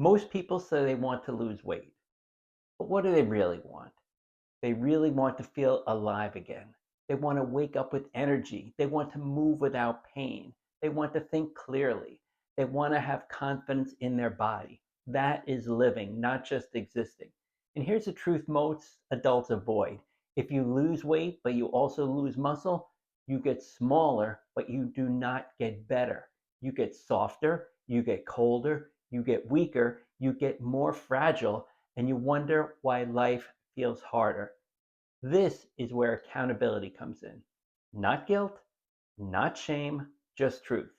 Most people say they want to lose weight, but what do they really want? They really want to feel alive again. They want to wake up with energy. They want to move without pain. They want to think clearly. They want to have confidence in their body. That is living, not just existing. And here's the truth most adults avoid. If you lose weight, but you also lose muscle, you get smaller, but you do not get better. You get softer, you get colder, you get weaker, you get more fragile, and you wonder why life feels harder. This is where accountability comes in. Not guilt, not shame, just truth.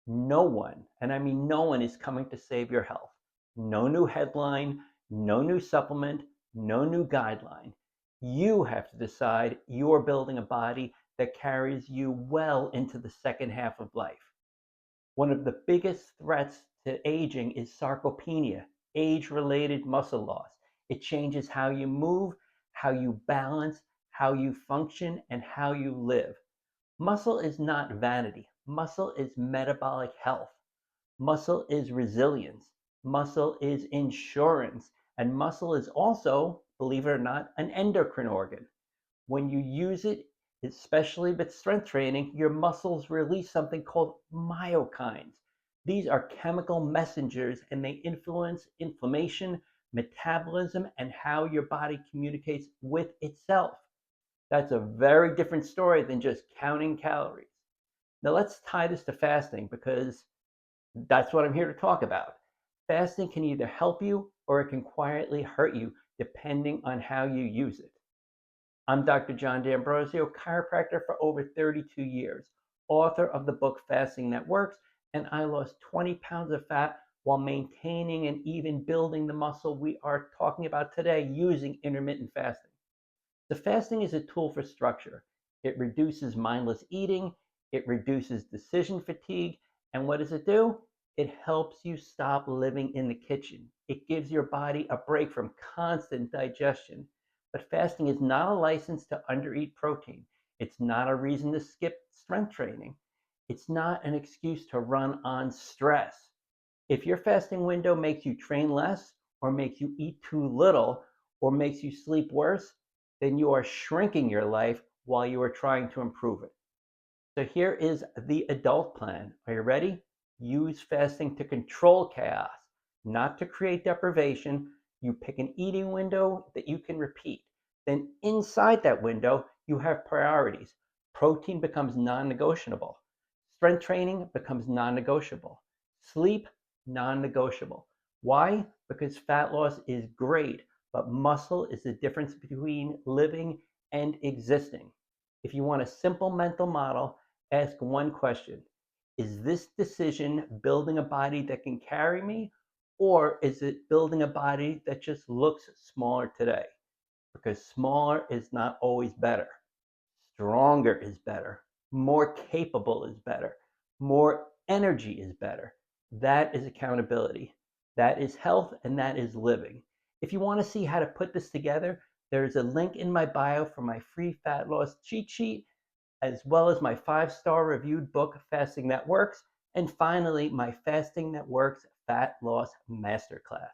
No one, and I mean no one, is coming to save your health. No new headline, no new supplement, no new guideline. You have to decide you're building a body that carries you well into the second half of life. One of the biggest threats to aging is sarcopenia, age related muscle loss. It changes how you move, how you balance, how you function, and how you live. Muscle is not vanity, muscle is metabolic health. Muscle is resilience. Muscle is insurance. And muscle is also, believe it or not, an endocrine organ. When you use it, especially with strength training, your muscles release something called myokines. These are chemical messengers and they influence inflammation, metabolism, and how your body communicates with itself. That's a very different story than just counting calories. Now, let's tie this to fasting because that's what I'm here to talk about. Fasting can either help you or it can quietly hurt you depending on how you use it. I'm Dr. John D'Ambrosio, chiropractor for over 32 years, author of the book Fasting That Works, and I lost 20 pounds of fat while maintaining and even building the muscle we are talking about today using intermittent fasting. The fasting is a tool for structure. It reduces mindless eating, it reduces decision fatigue, and what does it do? It helps you stop living in the kitchen. It gives your body a break from constant digestion. But fasting is not a license to undereat protein. It's not a reason to skip strength training. It's not an excuse to run on stress. If your fasting window makes you train less, or makes you eat too little, or makes you sleep worse, then you are shrinking your life while you are trying to improve it. So here is the adult plan. Are you ready? Use fasting to control chaos, not to create deprivation. You pick an eating window that you can repeat. Then inside that window, you have priorities. Protein becomes non-negotiable. Strength training becomes non-negotiable. Sleep, non-negotiable. Why? Because fat loss is great, but muscle is the difference between living and existing. If you want a simple mental model, ask one question. Is this decision building a body that can carry me, or is it building a body that just looks smaller today? Because smaller is not always better. Stronger is better. More capable is better. More energy is better. That is accountability. That is health and that is living. If you want to see how to put this together, there's a link in my bio for my free fat loss cheat sheet, as well as my 5-star reviewed book, Fasting That Works, and finally, my Fasting That Works Fat Loss Masterclass.